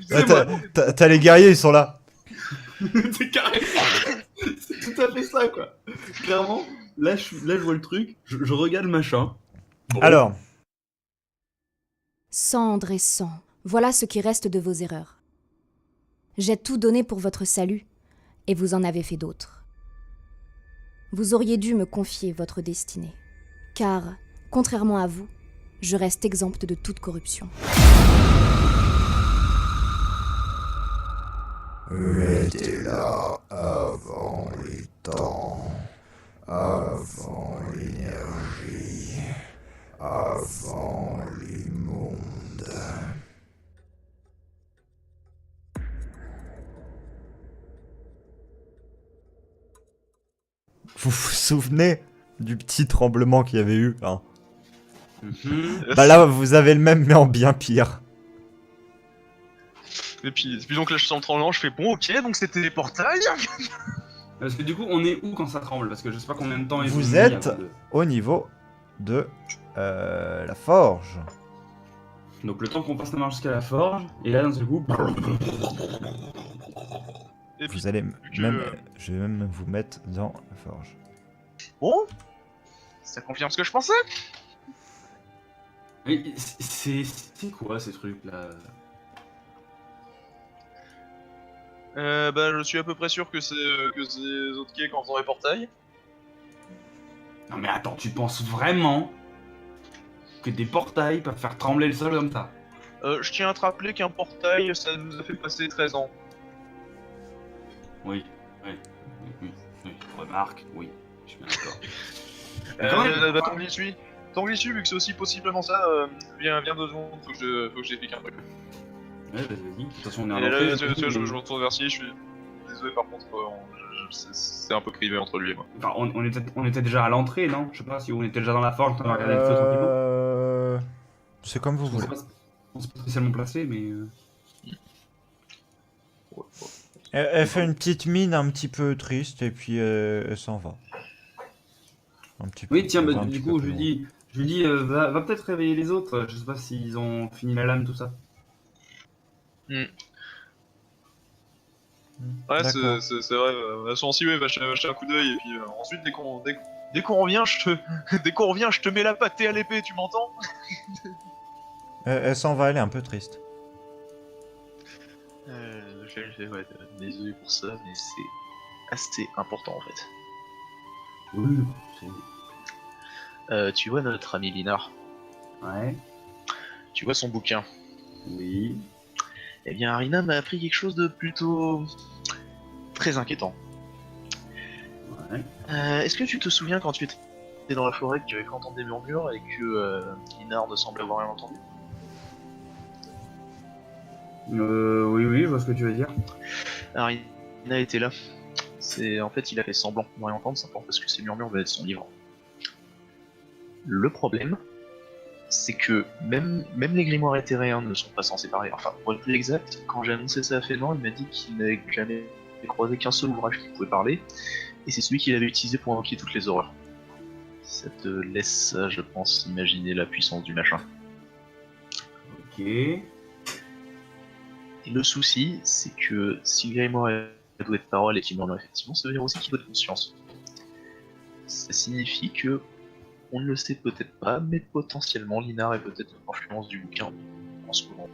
T'as les guerriers, ils sont là. C'est carré. C'est tout à fait ça, quoi. Clairement, là, je vois le truc, je regarde le machin. Bon. Alors, Cendre et sang, voilà ce qui reste de vos erreurs. J'ai tout donné pour votre salut, et vous en avez fait d'autres. Vous auriez dû me confier votre destinée, car, contrairement à vous, je reste exempte de toute corruption. J'étais là avant les temps, avant l'énergie, avant les mondes. vous vous souvenez du petit tremblement qu'il y avait eu, hein? Mhm. Bah là, vous avez le même, mais en bien pire. Et puis donc là je sens le tremblement, je fais bon ok, donc c'était des portails. Parce que du coup, on est où quand ça tremble? Parce que je sais pas combien de temps ils ont Vous mis êtes avant de- au niveau de la forge. Donc le temps qu'on passe la marche jusqu'à la forge, et là d'un seul coup... Et puis Vous allez que- même, je vais même vous mettre dans la forge. bon, ça confirme ce que je pensais. Mais c'est quoi ces trucs là? Bah je suis à peu près sûr que c'est Zotke quand faisant les portails. Non mais attends, tu penses vraiment que des portails peuvent faire trembler le sol comme ça? Je tiens à te rappeler qu'un portail ça nous a fait passer 13 ans. Oui, oui. Remarque, oui, je suis bien d'accord. Bah tant que j'y suis, vu que c'est aussi possiblement ça, viens 2 secondes, faut que j'explique un truc. Ouais, vas-y, de toute façon on est à Et là, l'entrée. je me retourne vers Sy, je suis désolé par contre, c'est un peu privé entre lui et moi. Enfin, on était déjà à l'entrée, non? Je sais pas si on était déjà dans la forge, on a regardé le feu tranquillement. C'est comme vous On voulez. s'est pas spécialement placé, mais... Elle fait une petite mine un petit peu triste et puis elle s'en va. Un petit peu. Oui, tiens, elle bah, va un du petit peu coup, plus loin. je lui dis va peut-être réveiller les autres. Je sais pas s'ils ont fini la lame, tout ça. Ouais, D'accord. c'est vrai, Sancy, ouais, va jeter un coup d'œil, et puis ensuite, dès qu'on revient, dès qu'on revient, je te mets la pâtée à l'épée, tu m'entends? Elle s'en va, elle est un peu triste. Ouais, désolé pour ça, mais c'est assez important en fait. Oui, Tu vois notre ami Linard, ouais, tu vois son bouquin. oui. Eh bien, Arina m'a appris quelque chose de plutôt très inquiétant. Ouais. Est-ce que tu te souviens quand tu étais dans la forêt que tu avais pu entendre des murmures et que Linard ne semblait avoir rien entendu? Oui, je vois ce que tu veux dire. Arina était là. En fait, il a fait semblant de rien entendre simplement parce que ces murmures venaient de son livre. Le problème, c'est que même les grimoires éthériens ne sont pas censés parler. Enfin, pour être plus exact, quand j'ai annoncé ça à Fénan, il m'a dit qu'il n'avait jamais croisé qu'un seul ouvrage qui pouvait parler, et c'est celui qu'il avait utilisé pour invoquer toutes les horreurs. Ça te laisse, je pense, imaginer la puissance du machin. Ok. Et le souci, c'est que si le grimoire est doué de parole et qu'il murmure effectivement, ça veut dire aussi qu'il doit de conscience. Ça signifie que on ne le sait peut-être pas, mais potentiellement Linard est peut-être une influence du bouquin en ce moment.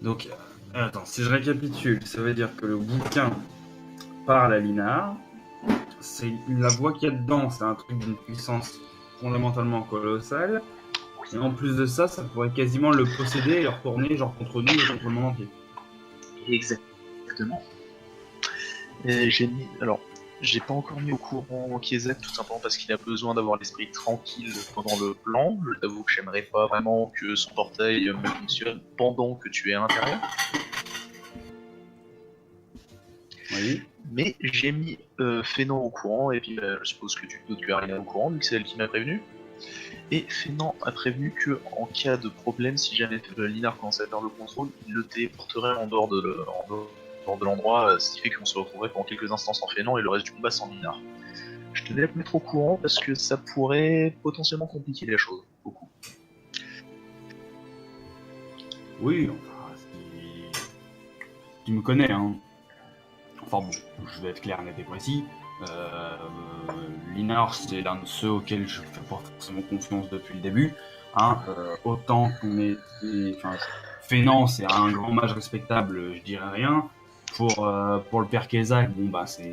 Donc, attends, si je récapitule, ça veut dire que le bouquin parle à Linard. C'est la voix qu'il y a dedans, c'est un truc d'une puissance fondamentalement colossale. Et en plus de ça, ça pourrait quasiment le posséder et le retourner genre contre nous et contre le monde entier. Exactement. J'ai pas encore mis au courant Kiezek tout simplement parce qu'il a besoin d'avoir l'esprit tranquille pendant le plan. Je t'avoue que j'aimerais pas vraiment que son portail fonctionne pendant que tu es à l'intérieur. Oui. Mais j'ai mis Fénan au courant, et puis je suppose que tu te doutes que Arina est au courant, vu que c'est elle qui m'a prévenu. Et Fénan a prévenu que en cas de problème, si jamais Linard commençait à perdre le contrôle, il le téléporterait en dehors de l'endroit, ce qui fait qu'on se retrouverait pendant quelques instants sans Fénan et le reste du combat sans Linard. Je tenais à te mettre au courant parce que ça pourrait potentiellement compliquer les choses, beaucoup. Oui, enfin, tu me connais, hein. Enfin bon, je vais être clair, net et précis. Linar, c'est l'un de ceux auxquels je fais pas forcément confiance depuis le début. Hein. Autant qu'on est... Enfin, Fénan, c'est un grand mage respectable, je dirais rien. Pour le père Kezak, bon bah c'est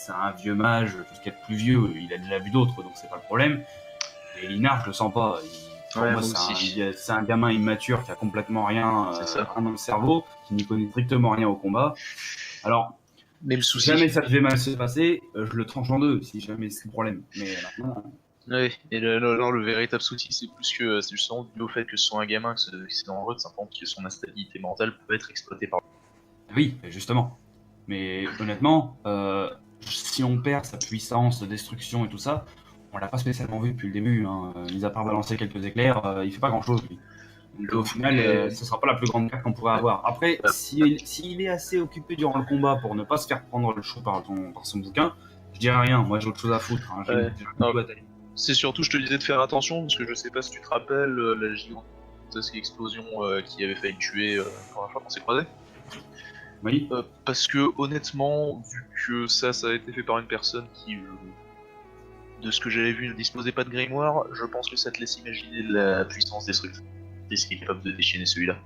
un vieux mage, tout ce qu'il y a de plus vieux, il a déjà vu d'autres, donc c'est pas le problème. Et Linar, je le sens pas. Pour Ouais, moi, moi aussi. c'est un gamin immature qui a complètement rien, C'est ça. rien dans le cerveau, qui n'y connaît strictement rien au combat. Alors, Mais le si souci. jamais ça devait mal se passer, je le tranche en deux, si jamais c'est le problème. Mais maintenant, Ouais, et non, le véritable souci, c'est plus que c'est justement dû au fait que ce soit un gamin, que c'est dangereux, simplement que son instabilité mentale peut être exploitée par. oui, justement. Mais honnêtement, si on perd sa puissance de destruction et tout ça, on l'a pas spécialement vu depuis le début. Hein. Mis à part balancer quelques éclairs, il fait pas grand chose lui. Donc au final, ce sera pas la plus grande carte qu'on pourrait avoir. Après, s'il est assez occupé durant le combat pour ne pas se faire prendre le chou par son bouquin, je dirais rien. Moi j'ai autre chose à foutre. Hein. Ouais. J'ai Non. une bataille. C'est surtout, je te disais de faire attention, parce que je sais pas si tu te rappelles la gigantesque explosion qui avait failli tuer la première fois qu'on s'est croisés. Oui. Parce que honnêtement, vu que ça a été fait par une personne qui, de ce que j'avais vu, ne disposait pas de grimoire, je pense que ça te laisse imaginer la puissance destructrice qui est capable de déchaîner celui-là.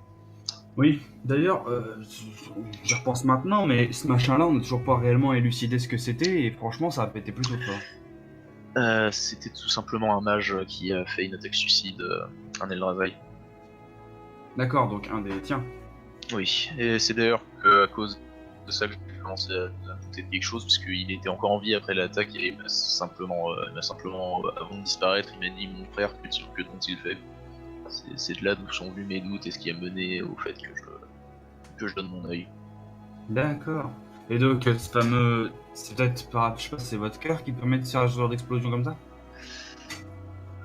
Oui, d'ailleurs, j'y repense maintenant, mais ce machin-là, on n'a toujours pas réellement élucidé ce que c'était, et franchement, ça a pété plutôt fort. C'était tout simplement un mage qui a fait une attaque suicide, un Eldrazi. D'accord, donc un des tiens. Oui, et c'est d'ailleurs à cause de ça que j'ai commencé à douter de quelque chose, puisqu'il était encore en vie après l'attaque, et il m'a simplement, avant de disparaître, il m'a dit mon frère, que dont-il fait. C'est de là d'où sont venus mes doutes et ce qui a mené au fait que je donne mon œil. D'accord. Et donc, ce fameux. C'est peut-être par. Je sais pas, c'est votre cœur qui permet de faire ce genre d'explosion comme ça?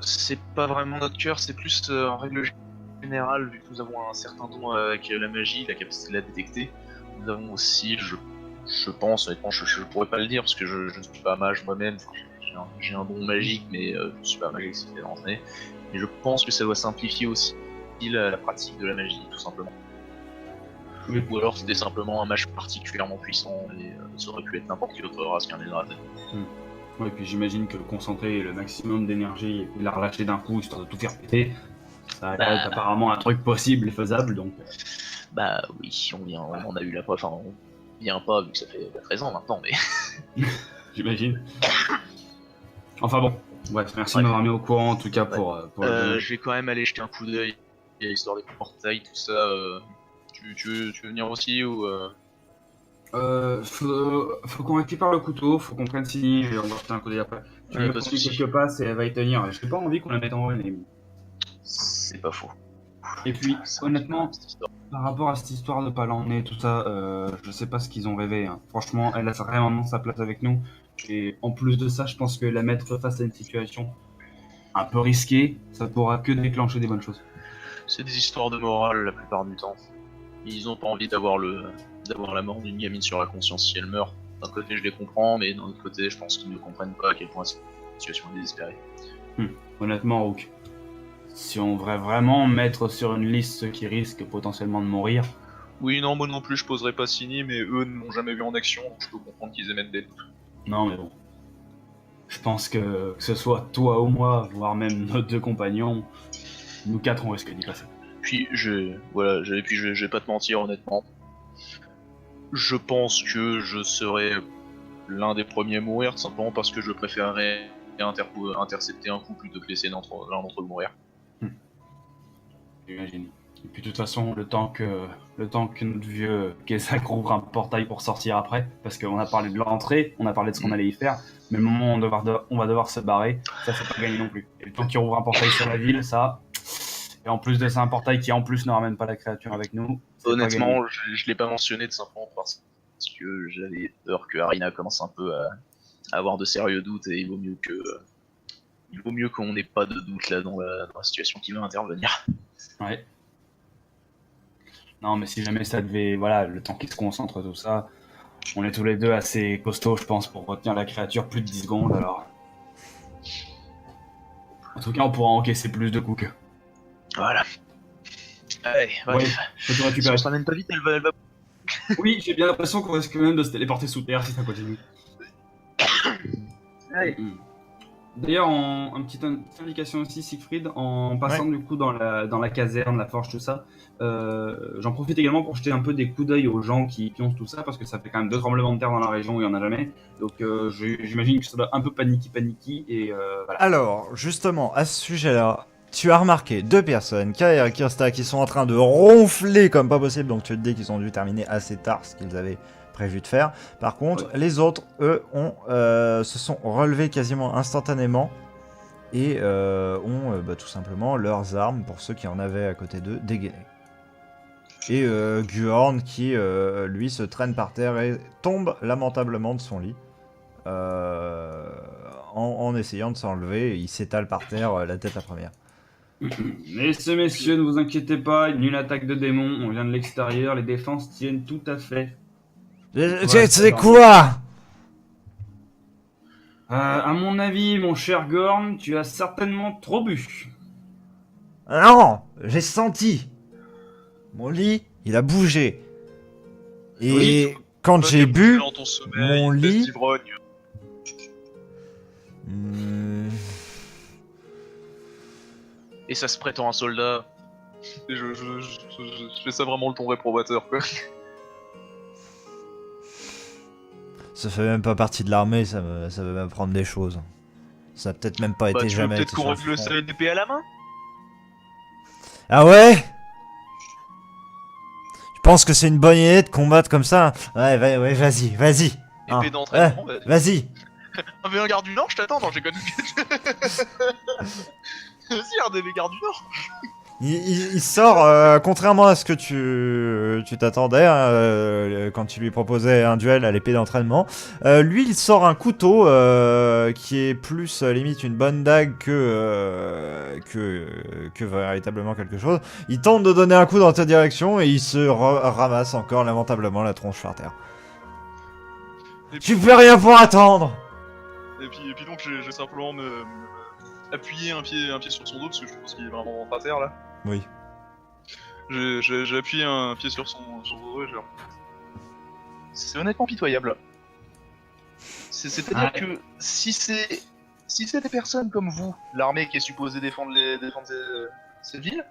C'est pas vraiment notre cœur, c'est plus en règle générale, vu que nous avons un certain don avec la magie, la capacité de la détecter. Nous avons aussi, je pense, honnêtement, je pourrais pas le dire parce que je ne suis pas mage moi-même. J'ai un don magique, mais je ne suis pas mage expérimenté. Mais je pense que ça doit simplifier aussi la pratique de la magie, tout simplement. Oui. Ou alors c'était simplement un mage particulièrement puissant et ça aurait pu être n'importe quelle autre race qu'un Eldrazi. Ouais, et puis j'imagine que concentrer le maximum d'énergie et puis la relâcher d'un coup histoire de tout faire péter, ça a l'air apparemment un truc possible et faisable donc. Bah oui, on en a eu la preuve, enfin on vient pas vu que ça fait 13 ans maintenant, mais. J'imagine. Enfin bon, ouais, merci de m'avoir mis au courant en tout cas pour je vais quand même aller jeter un coup d'œil à l'histoire des portails, tout ça. Tu veux venir aussi ou faut qu'on récupère le couteau, faut qu'on prenne Signy et on va jeter un coup d'œil après. Tu Ouais, me pas de conduis soucis. quelques passes et elle va y tenir. J'ai pas envie qu'on la mette en run. C'est pas faux. Et puis, C'est honnêtement, cette histoire. par rapport à cette histoire de pas l'emmener, tout ça, je sais pas ce qu'ils ont rêvé. Hein. Franchement, elle a vraiment sa place avec nous. Et en plus de ça, je pense que la mettre face à une situation un peu risquée, ça pourra que déclencher des bonnes choses. C'est des histoires de morale la plupart du temps. Ils ont pas envie d'avoir la mort d'une gamine sur la conscience si elle meurt. D'un côté, je les comprends, mais d'un autre côté, je pense qu'ils ne comprennent pas à quel point cette situation est désespérée. Honnêtement, Rook, si on devrait vraiment mettre sur une liste ceux qui risquent potentiellement de mourir, Oui, non, moi non plus, je poserai pas Signy, mais eux ne l'ont jamais vu en action, donc je peux comprendre qu'ils émettent des doutes. non mais bon. Je pense que ce soit toi ou moi, voire même nos deux compagnons, nous quatre on risque d'y passer. Puis je vais pas te mentir honnêtement. Je pense que je serai l'un des premiers à mourir, tout simplement parce que je préférerais intercepter un coup plutôt que laisser l'un d'entre eux mourir. J'imagine. Et puis de toute façon, le temps que notre vieux Kezak rouvre un portail pour sortir après, parce qu'on a parlé de l'entrée, on a parlé de ce qu'on allait y faire, mais le moment où on va devoir se barrer, ça c'est pas gagné non plus. Et le temps qu'il rouvre un portail sur la ville, ça... Et en plus de ça, un portail qui en plus ne ramène pas la créature avec nous. Honnêtement, je l'ai pas mentionné tout simplement parce que j'avais peur que Arina commence un peu à avoir de sérieux doutes et il vaut mieux qu'on n'ait pas de doute là dans la situation qui va intervenir. Ouais. Non, mais si jamais ça devait... Voilà, le temps qu'il se concentre, tout ça... On est tous les deux assez costauds, je pense, pour retenir la créature plus de 10 secondes, alors... En tout cas, on pourra encaisser plus de coups qu'eux. Voilà. Allez, bref. Ouais, je peux te Si récupérer. on s'amène pas vite, elle va. Oui, j'ai bien l'impression qu'on risque même de se téléporter sous terre si ça continue. Allez. D'ailleurs, une petite indication aussi, Siegfried, en passant du coup dans la caserne, la forge, tout ça, j'en profite également pour jeter un peu des coups d'œil aux gens qui pioncent tout ça, parce que ça fait quand même 2 tremblements de terre dans la région où il n'y en a jamais. Donc j'imagine que ça doit un peu paniquer, et voilà. Alors, justement, à ce sujet-là, tu as remarqué 2 personnes, Kair et Kirsta, qui sont en train de ronfler comme pas possible, donc tu te dis qu'ils ont dû terminer assez tard ce qu'ils avaient prévu de faire. Par contre, les autres, eux, se sont relevés quasiment instantanément et ont tout simplement leurs armes, pour ceux qui en avaient à côté d'eux, dégainées. Et Guorn qui, lui, se traîne par terre et tombe lamentablement de son lit. En essayant de s'enlever, il s'étale par terre, la tête la première. Messieurs, ne vous inquiétez pas, une attaque de démons, on vient de l'extérieur, les défenses tiennent tout à fait. C'est quoi? À mon avis, mon cher Gorn, tu as certainement trop bu. Non, j'ai senti. Mon lit, il a bougé. Et Oui, quand Toi, j'ai t'es bu, dans ton sommeil, mon une baisse lit... d'ivrogne. Et ça se prétend un soldat. Et je fais ça vraiment le ton réprobateur, quoi. Ça fait même pas partie de l'armée, ça veut m'apprendre des choses. Ça a peut-être même pas Bah, été tu veux jamais peut-être été qu'on sur le règle front. ça une épée à la main? Ah ouais? Je pense que c'est une bonne idée de combattre comme ça. Ouais, vas-y. Hein, Épée d'entraînement, ouais, bah... vas-y. Ah, mais un garde du Nord, je t'attends, non, j'ai connu. Vas-y, un des gardes du Nord. Il sort, contrairement à ce que tu t'attendais quand tu lui proposais un duel à l'épée d'entraînement, lui il sort un couteau qui est plus limite une bonne dague que véritablement quelque chose. Il tente de donner un coup dans ta direction et il se ramasse encore lamentablement la tronche par terre. Et Tu puis, peux rien pour attendre! et puis donc, j'ai simplement appuyé un pied sur son dos, parce que je pense qu'il est vraiment par terre, là. Oui. J'ai appuyé un pied sur son dos et genre... C'est honnêtement pitoyable. C'est-à-dire que si c'est des personnes comme vous, l'armée qui est supposée défendre cette ville,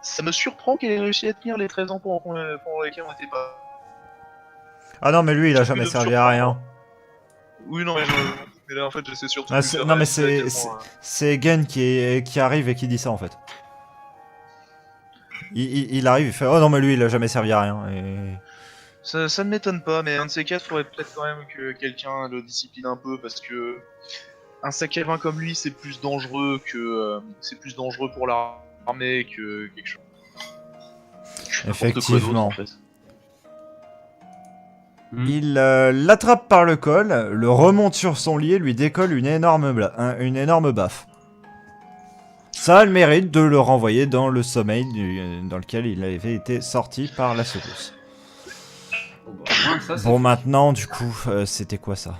ça me surprend qu'elle ait réussi à tenir les 13 ans pendant lesquels on n'était pas... Ah non mais lui il a J'ai jamais plus de servi à rien. Oui, non, mais là en fait j'essaie surtout Ah, de faire non mais réaliser à quel point, c'est Gen qui arrive et qui dit ça en fait. Il arrive, il fait oh non mais lui il a jamais servi à rien et... Ça ne m'étonne pas, mais un de ces quatre faudrait peut-être quand même que quelqu'un le discipline un peu parce que un sac à vin comme lui c'est plus dangereux pour l'armée que quelque chose. Effectivement. En fait. Il l'attrape par le col, le remonte sur son lit et lui décolle une énorme baffe. Ça a le mérite de le renvoyer dans le sommeil dans lequel il avait été sorti par la secousse. Bon maintenant du coup c'était quoi ça?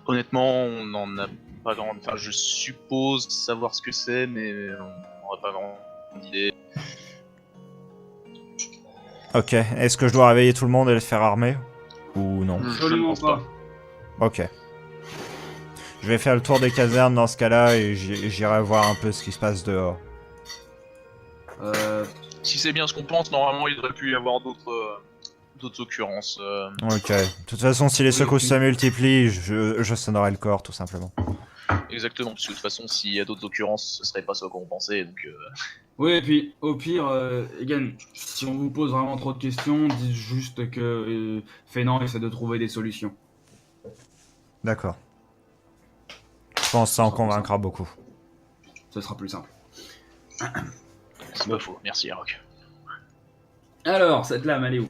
Honnêtement on n'en a pas grand... Enfin je suppose savoir ce que c'est mais on n'aurait pas vraiment d'idée. Ok, est-ce que je dois réveiller tout le monde et les faire armer? Ou non? Je ne pense pas. Ok. Je vais faire le tour des casernes dans ce cas-là et j'irai voir un peu ce qui se passe dehors. Si c'est bien ce qu'on pense, normalement il devrait plus y avoir d'autres occurrences. Ok. De toute façon, si les secousses se multiplient, je sonnerai le corps, tout simplement. Exactement, parce que de toute façon, s'il y a d'autres occurrences, ce serait pas ce qu'on pensait, donc... Oui, et puis au pire, again, si on vous pose vraiment trop de questions, dites juste que Fénant essaie de trouver des solutions. D'accord. Je pense que ça en convaincra beaucoup. Ce sera plus simple. C'est pas faux, merci Rock. Alors, cette lame, elle est où?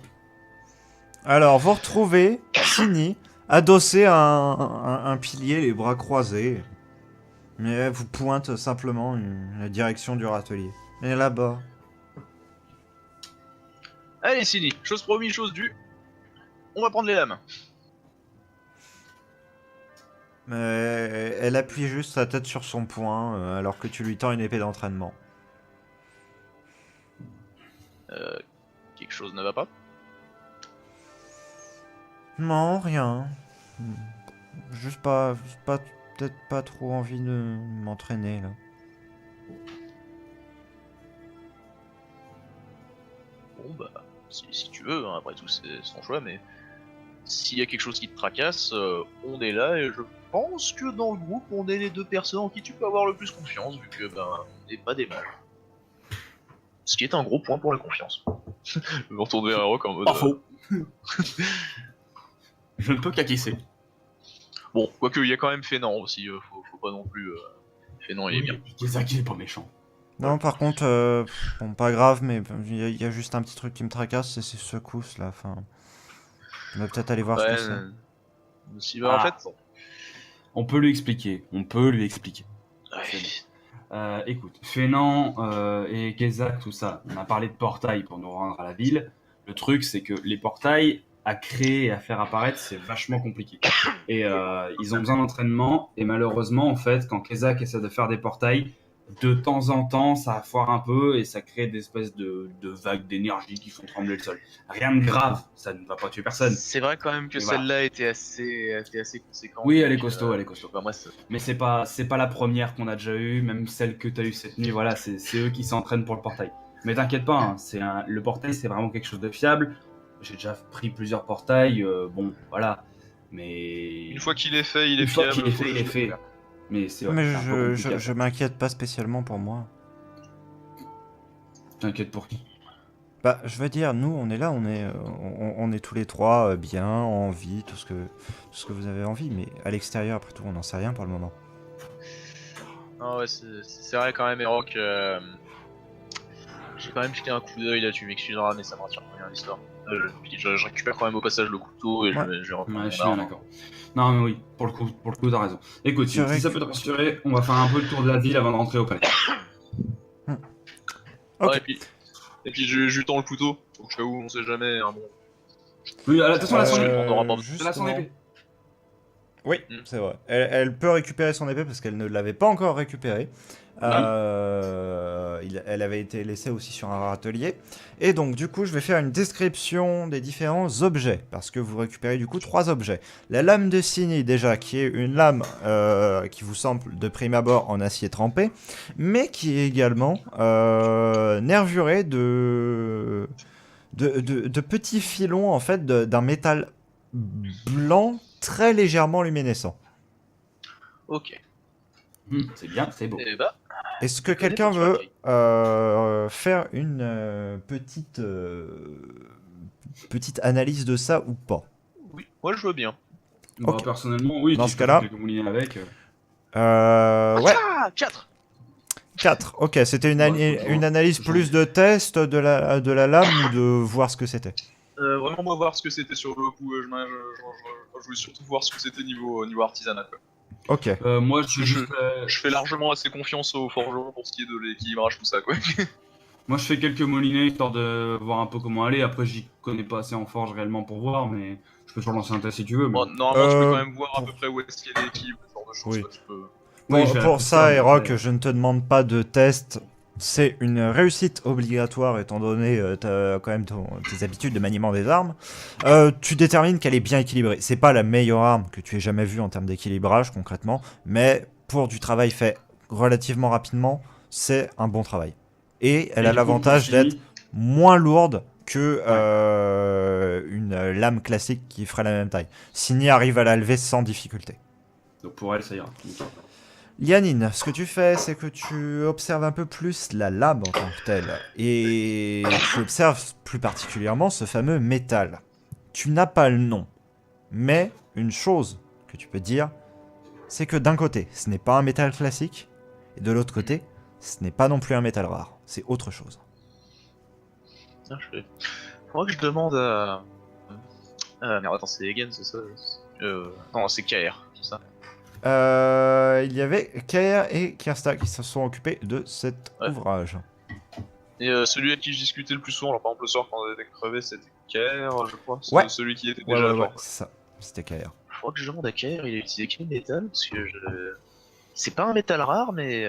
Alors, vous retrouvez Sini adossé à un pilier, les bras croisés. Mais elle vous pointe simplement la direction du râtelier. Et là-bas. Allez Cindy, chose promise, chose due. On va prendre les lames. Mais elle appuie juste sa tête sur son poing alors que tu lui tends une épée d'entraînement. Quelque chose ne va pas? Non, rien. Peut-être pas trop envie de m'entraîner là. Bon bah, si tu veux, hein, après tout c'est son choix, mais s'il y a quelque chose qui te tracasse, on est là et je pense que dans le groupe on est les deux personnes en qui tu peux avoir le plus confiance vu que ben on n'est pas des mages. Ce qui est un gros point pour la confiance. Je me retourne vers Rock en mode. Pas faux. Je ne peux qu'acquiescer. Bon, quoique il y a quand même Fénant aussi, faut pas non plus. Fénant il est bien. Kizaki n'est pas méchant. Non, par contre, bon, pas grave, mais il y a juste un petit truc qui me tracasse, c'est ces secousses là. Enfin, on va peut-être aller voir ce que c'est. Si, bah, en Ah. fait, On peut lui expliquer. ouais. Écoute, Fénant et Kezak, tout ça, on a parlé de portail pour nous rendre à la ville. Le truc, c'est que les portails à créer et à faire apparaître, c'est vachement compliqué. Et ils ont besoin d'entraînement. Et malheureusement, en fait, quand Kezak essaie de faire des portails, de temps en temps, ça foire un peu et ça crée des espèces de vagues d'énergie qui font trembler le sol. Rien de grave, ça ne va pas tuer personne. C'est vrai quand même que Et voilà. celle-là était assez conséquente. Oui, elle est donc, costaud, elle est costaud. Bah, moi, Mais c'est pas la première qu'on a déjà eue, même celle que t'as eue cette nuit, voilà, c'est eux qui s'entraînent pour le portail. Mais t'inquiète pas, hein, le portail c'est vraiment quelque chose de fiable. J'ai déjà pris plusieurs portails, bon, voilà. Mais. une fois qu'il est fait, il est Une fois fiable. qu'il est faut fait, il est juste le fait. faire. Mais c'est Mais c'est un peu compliqué. je m'inquiète pas spécialement pour moi. T'inquiète pour qui? Bah, je veux dire, nous, on est là, on est tous les trois bien, en vie, tout ce que vous avez envie, mais à l'extérieur, après tout, on n'en sait rien pour le moment. Ah ouais, c'est vrai quand même, Eroc. J'ai quand même jeté un coup d'œil là, tu m'excuseras, mais ça me rassure rien l'histoire. Je récupère quand même au passage le couteau et Ouais. je reprends Ouais, je suis mon bien arme. d'accord. Non, mais oui, pour le coup, t'as raison. Écoute, C'est vrai si ça peut te rassurer, on va faire un peu le tour de la ville avant de rentrer au palais. Ok. Ouais, et puis je lui tends le couteau, au cas où on sait jamais. Hein, bon. Oui, attention, elle a son épée. on aura pas- Elle a son épée. Oui, c'est vrai. Elle peut récupérer son épée parce qu'elle ne l'avait pas encore récupérée. Elle avait été laissée aussi sur un râtelier. Et donc, du coup, je vais faire une description des différents objets. Parce que vous récupérez du coup 3 objets. La lame de Sini, déjà, qui est une lame qui vous semble de prime abord en acier trempé. Mais qui est également nervurée de petits filons, en fait, d'un métal blanc très légèrement luminescent. Ok. C'est bien, c'est beau. Et bah, Est-ce que Je connais quelqu'un pas veut sur faire une petite analyse de ça ou pas? oui, moi je veux bien. Bah, Ok. personnellement, oui. Dans si ce je peux cas-là- faire quelques moulinets avec. Ouais, Ah, 4. 4. Ok, c'était Ouais, une analyse plus de test de la lame ou de voir ce que c'était? Vraiment, moi, voir ce que c'était sur le coup. Je voulais surtout voir ce que c'était niveau artisanat. Quoi. Ok. Moi, je Je- fais juste, Je fais largement assez confiance aux forgerons pour ce qui est de l'équilibrage, tout ça. Quoi. moi, je fais quelques moulinets histoire de voir un peu comment aller. Après, j'y connais pas assez en forge réellement pour voir, mais je peux toujours lancer un test si tu veux. Mais... Bon, normalement, tu peux Euh, quand même voir à pour- peu près où est-ce qu'il y a l'équilibre, ce genre de choses. Oui. Quoi, tu peux... Oui, Pour, j'ai pour appris ça, mais Eroc, après- je ne te demande pas de test. C'est une réussite obligatoire étant donné quand même tes habitudes de maniement des armes. Tu détermines qu'elle est bien équilibrée. C'est pas la meilleure arme que tu aies jamais vue en termes d'équilibrage concrètement, mais pour du travail fait relativement rapidement, c'est un bon travail. Et elle Et a du coup, l'avantage pour Sini, d'être moins lourde que une lame classique qui ferait la même taille. Sini arrive à la lever sans difficulté. Donc pour elle, ça ira. Lianine, ce que tu fais, c'est que tu observes un peu plus la lame en tant que telle. Et tu observes plus particulièrement ce fameux métal. Tu n'as pas le nom. Mais une chose que tu peux dire, c'est que d'un côté, ce n'est pas un métal classique. Et de l'autre côté, ce n'est pas non plus un métal rare. C'est autre chose. Tiens, faudra que je demande à... merde, attends, c'est Egan, c'est ça Non, c'est KR, c'est ça. Il y avait Kair et Kirsta qui se sont occupés de cet Ouais. ouvrage. Et celui avec qui je discutais le plus souvent, alors par exemple le soir quand on était crevé, c'était KR, je crois. C'est Ouais. celui qui était Ouais, déjà ouais, fort. ouais, c'est ça. C'était Kair. Faudra que je demande à KR, il a utilisé quel métal parce que c'est pas un métal rare, mais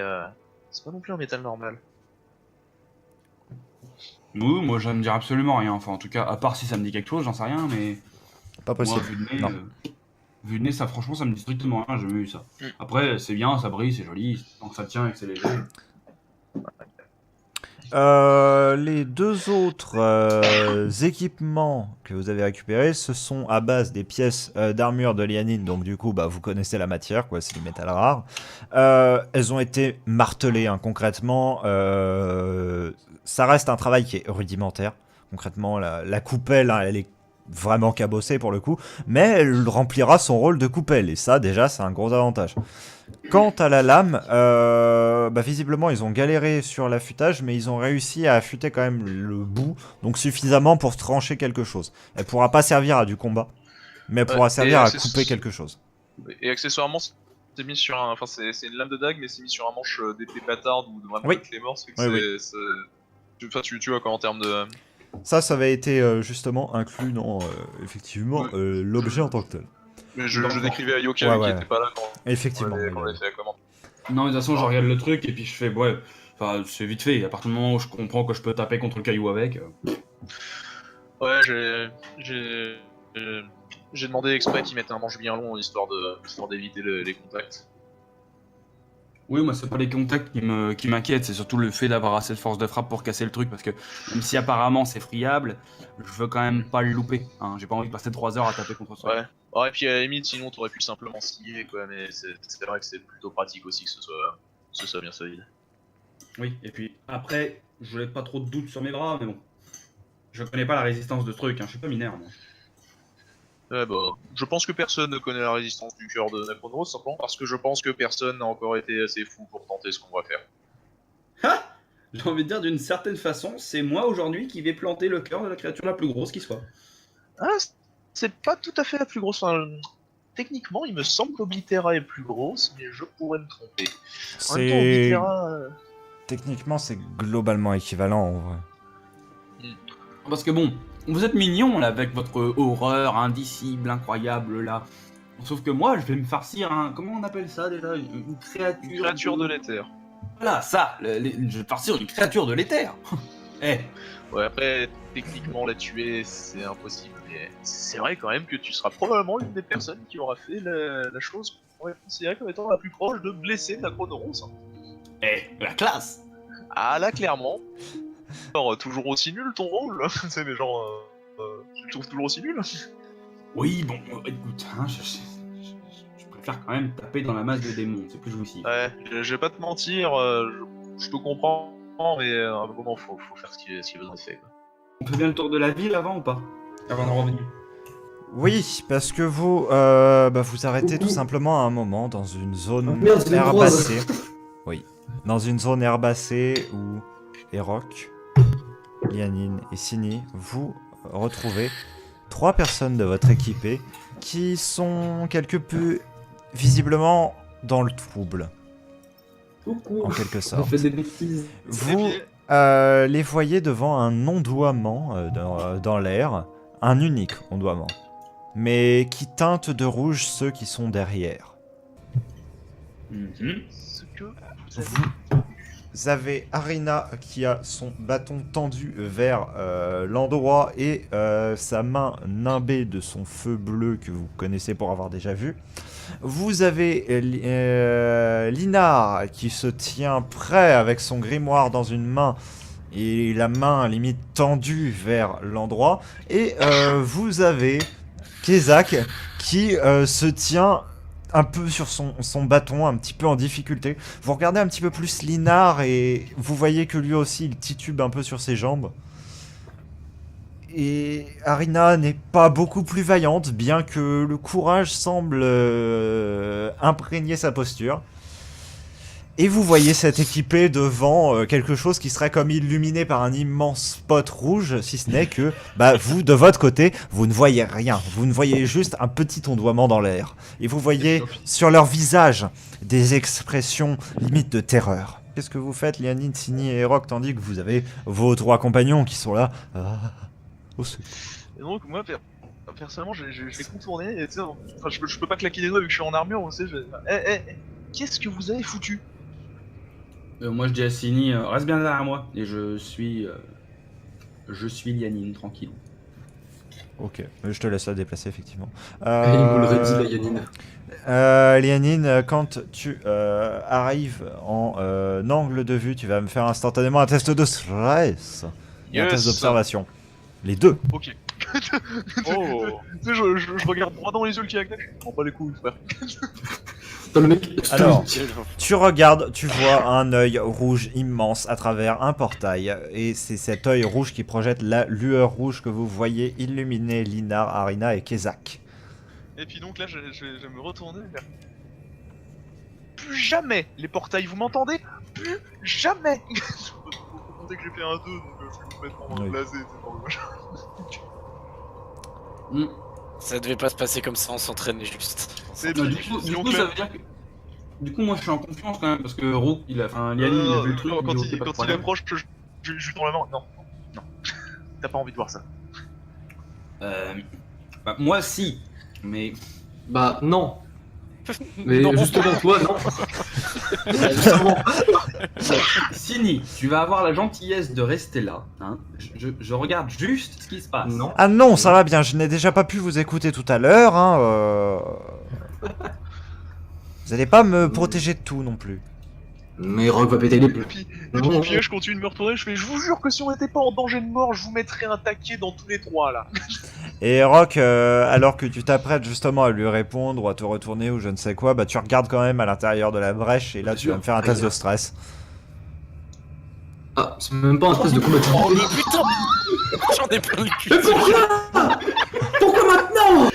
c'est pas non plus un métal normal. Oui, moi, ça me dit absolument rien. Enfin, en tout cas, à part si ça me dit quelque chose, j'en sais rien, mais. Pas Moi, possible. Non. Vu de nez, ça, franchement, ça me dit strictement rien, j'ai jamais eu ça. Mm. Après, c'est bien, ça brille, c'est joli, tant que ça tient et que c'est léger. Les deux autres équipements que vous avez récupérés, ce sont à base des pièces d'armure de Lianine, donc du coup, bah, vous connaissez la matière, quoi, c'est du métal rare. Elles ont été martelées, hein, concrètement. Ça reste un travail qui est rudimentaire. Concrètement, la coupelle, hein, elle est vraiment cabossée pour le coup, mais elle remplira son rôle de coupelle, et ça, déjà, c'est un gros avantage. Quant à la lame, bah visiblement ils ont galéré sur l'affûtage, mais ils ont réussi à affûter quand même le bout, donc suffisamment pour trancher quelque chose. Elle pourra pas servir à du combat, mais elle pourra servir à couper quelque chose. Et accessoirement, c'est mis sur un. Enfin, c'est une lame de dague, mais c'est mis sur un manche d'épée bâtarde ou de vraiment Oui. de clé morte. Oui, Tu vois quoi en termes de. Ça avait été justement inclus dans effectivement l'objet en tant que tel. Mais je décrivais à Yoka Ouais, qui ouais. était pas là quand Effectivement. on avait fait la commande. Non, mais de toute façon, je regarde le truc et puis je fais, ouais, enfin, c'est vite fait. À partir du moment où je comprends que je peux taper contre le caillou avec. Ouais, j'ai demandé exprès qu'ils mettent un manche bien long histoire d'éviter les contacts. Oui, moi, c'est pas les contacts qui m'inquiètent, c'est surtout le fait d'avoir assez de force de frappe pour casser le truc. Parce que même si apparemment c'est friable, je veux quand même pas le louper. Hein. J'ai pas envie de passer 3 heures à taper contre ça. Ouais. Ouais, et puis à la limite, sinon t'aurais pu simplement scier quoi, mais c'est vrai que c'est plutôt pratique aussi que ce soit bien solide. Oui, et puis après, je voulais pas trop de doutes sur mes bras, mais bon. Je connais pas la résistance de ce truc, hein. Je suis pas mineur, moi. Ouais, bah, je pense que personne ne connaît la résistance du cœur de Necronos, simplement parce que je pense que personne n'a encore été assez fou pour tenter ce qu'on va faire. Ha! J'ai envie de dire d'une certaine façon, c'est moi aujourd'hui qui vais planter le cœur de la créature la plus grosse qui soit. Ah, c'est pas tout à fait la plus grosse. Enfin, techniquement, il me semble qu'Oblitera est plus grosse, mais je pourrais me tromper. En même temps, C'est Oblitera. techniquement c'est globalement équivalent en vrai. Parce que bon, vous êtes mignons là avec votre horreur indicible, incroyable là. Sauf que moi, je vais me farcir un. Comment on appelle ça déjà? Une créature. Une créature de l'éther. Voilà, ça! Je vais farcir une créature de l'éther! Eh! Ouais, après, techniquement, la tuer, c'est impossible. Mais c'est vrai quand même que tu seras probablement l'une des personnes qui aura fait la chose qu'on pourrait considérer comme étant la plus proche de blesser Necronos. Eh! La classe! Ah là, clairement. Alors, toujours aussi nul ton rôle. C'est mais genre. Tu le trouves toujours aussi nul? Oui, bon, écoute, hein, je préfère quand même taper dans la masse de démons, c'est plus jouissif. Ouais, je vais pas te mentir, je te comprends, mais à un moment faut faire ce qui est besoin de faire. Quoi. On fait bien le tour de la ville avant ou pas? Avant de revenir. Oui, parce que vous vous arrêtez tout simplement à un moment dans une zone Merde, c'est une herbacée. Oui, dans une zone herbacée où Erok, Lianine et Sini, vous retrouvez 3 personnes de votre équipée qui sont quelque peu visiblement dans le trouble, Coucou. en quelque On sorte. fait des bêtises. Vous les voyez devant un ondoiement dans l'air, un unique ondoiement, mais qui teinte de rouge ceux qui sont derrière. Ce que vous avez... Vous avez Arina qui a son bâton tendu vers l'endroit et sa main nimbée de son feu bleu que vous connaissez pour avoir déjà vu. Vous avez Linar qui se tient prêt avec son grimoire dans une main et la main limite tendue vers l'endroit. Et vous avez Kezak qui se tient un peu sur son bâton, un petit peu en difficulté. Vous regardez un petit peu plus Linar et vous voyez que lui aussi il titube un peu sur ses jambes. Et Arina n'est pas beaucoup plus vaillante, bien que le courage semble imprégner sa posture. Et vous voyez cette équipée devant quelque chose qui serait comme illuminé par un immense spot rouge, si ce n'est que, vous, de votre côté, vous ne voyez rien. Vous ne voyez juste un petit ondoiement dans l'air. Et vous voyez sur leur visage des expressions limite de terreur. Qu'est-ce que vous faites, Lianine, Sini et Erok, tandis que vous avez vos 3 compagnons qui sont là au secours. Et donc moi, personnellement, je vais contourner, et tu sais, enfin, je peux pas claquer des doigts vu que je suis en armure, tu sais, qu'est-ce que vous avez foutu? Moi je dis à Sini, reste bien derrière moi, et je suis Lianine, tranquille. Ok, je te laisse la déplacer effectivement. Il me le redit, la Yanine. Lianine, quand tu arrives en angle de vue, tu vas me faire instantanément un test de stress et un Yes. test d'observation. Les deux. Ok. Oh. Tu sais, je regarde droit dans les yeux le Kiraknek, je prends pas les couilles, frère. Putain, le mec. Alors, tu regardes, tu vois un œil rouge immense à travers un portail. Et c'est cet œil rouge qui projette la lueur rouge que vous voyez illuminer Linar, Arina et Kezak. Et puis donc là, je vais me retourner vers... Plus jamais les portails, vous m'entendez? Plus jamais. Faut compter que j'ai fait un 2, donc je suis complètement Oui. blasé, c'est pas dommage. Ça devait pas se passer comme ça, on s'entraînait juste. C'est Du puis, coup, donc ça là- veut dire que... Du coup, moi, je suis en confiance quand même, parce que Rook, il a... Enfin, Lianine, il a vu le truc, non, il dit, ok, pas de quand il problème. approche, je lui tends la main. Non, non. T'as pas envie de voir ça. Bah, moi, si. Mais... Bah, non. Mais Non. justement, toi, non. Justement. Sini, tu vas avoir la gentillesse de rester là. Hein. Je regarde juste ce qui se passe. Non. Ah non, ça va bien, je n'ai déjà pas pu vous écouter tout à l'heure. Hein, Vous allez pas me protéger de tout non plus. Mais Rock va péter les Et plombs. puis, Non. là, je continue de me retourner, je fais, je vous jure que si on était pas en danger de mort, je vous mettrais un taquet dans tous les trois, là. Et Rock, alors que tu t'apprêtes justement à lui répondre ou à te retourner ou je ne sais quoi, bah tu regardes quand même à l'intérieur de la brèche et là tu vas me faire un test de stress. Ah, c'est même pas un espèce de combat. Oh mais putain. J'en ai plein le cul. Mais pourquoi? Pourquoi maintenant?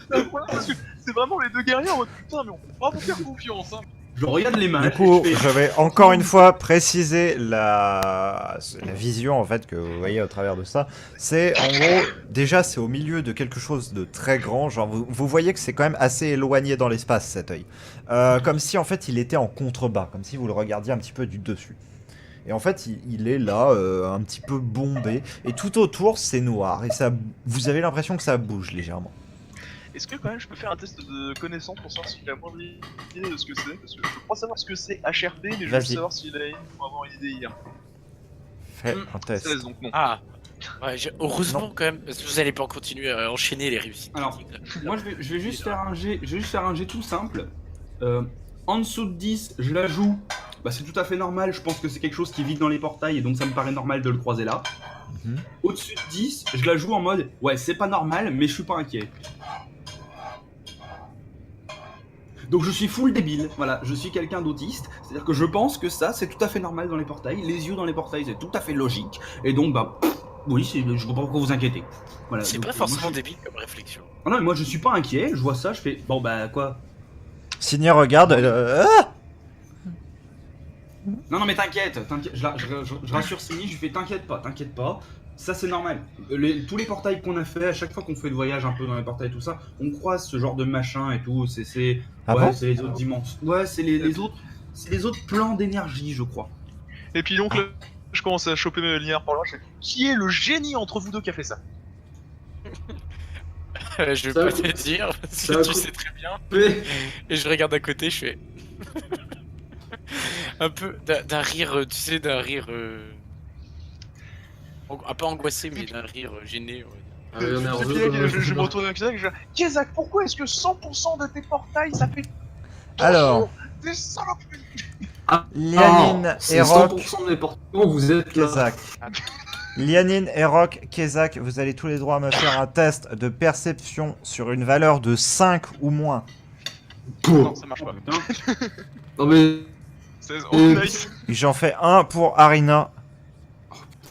C'est incroyable, parce que c'est vraiment les deux guerriers en mode putain, mais on peut pas vous faire confiance, hein. Je regarde les mains. Du coup, et je fais- je vais encore une fois préciser la vision en fait que vous voyez au travers de ça. C'est en gros, déjà c'est au milieu de quelque chose de très grand. Genre vous voyez que c'est quand même assez éloigné dans l'espace cet œil. Comme si en fait il était en contrebas, comme si vous le regardiez un petit peu du dessus. Et en fait il est là, un petit peu bombé. Et tout autour c'est noir. Et ça, vous avez l'impression que ça bouge légèrement. Est-ce que quand même je peux faire un test de connaissance pour savoir s'il a moins idée de ce que c'est? Parce que je crois savoir ce que c'est HRP, mais je veux Vas-y. savoir s'il a une pour avoir une idée hier. Fais un test. 16 donc non. Ah. Ouais, heureusement quand même, parce que vous allez pas continuer à enchaîner les réussites. Alors, critiques, là. moi, je vais juste faire un jet. Je vais juste faire un jet tout simple. En dessous de 10, je la joue. Bah, c'est tout à fait normal. Je pense que c'est quelque chose qui vit dans les portails et donc ça me paraît normal de le croiser là. Mhm. Au-dessus de 10, je la joue en mode ouais, c'est pas normal, mais je suis pas inquiet. Donc je suis full débile, voilà, je suis quelqu'un d'autiste, c'est-à-dire que je pense que ça c'est tout à fait normal dans les portails, les yeux dans les portails c'est tout à fait logique, et donc bah oui, je comprends pourquoi vous inquiétez. Voilà, C'est donc, pas moi, forcément je- débile comme réflexion. Ah non, mais moi je suis pas inquiet, je vois ça, je fais bon bah quoi. Signé regarde. Ah Non mais t'inquiète, je rassure Sini, je lui fais t'inquiète pas, ça c'est normal. Tous les portails qu'on a fait, à chaque fois qu'on fait le voyage un peu dans les portails tout ça, on croise ce genre de machin et tout, c'est Ah ouais, bon c'est les autres dimensions. Ouais, c'est les autres plans d'énergie, je crois. Et puis donc là, je commence à choper mes linéaires par là, je fais, qui est le génie entre vous deux qui a fait ça? Je vais Ça pas va- te dire, parce ça que va tu coûter- sais très bien. Mais Et je regarde à côté, je fais. Un peu d'un rire, tu sais, d'un rire. Un peu angoissé, mais d'un rire gêné. Ouais. Ah, on est Et en puis jeu, là, je me retourne avec Kezak et je dis, Kezak, pourquoi est-ce que 100% de tes portails ça fait Alors, des saloperies? Lianine c'est et Rock, 100% de mes portails. Vous êtes là. Kezak. Lianine et Rock, Kezak, vous allez tous les trois me faire un test de perception sur une valeur de 5 ou moins. Non, ça marche pas. Putain. Non mais 16, oh nice. Et j'en fais un pour Arina.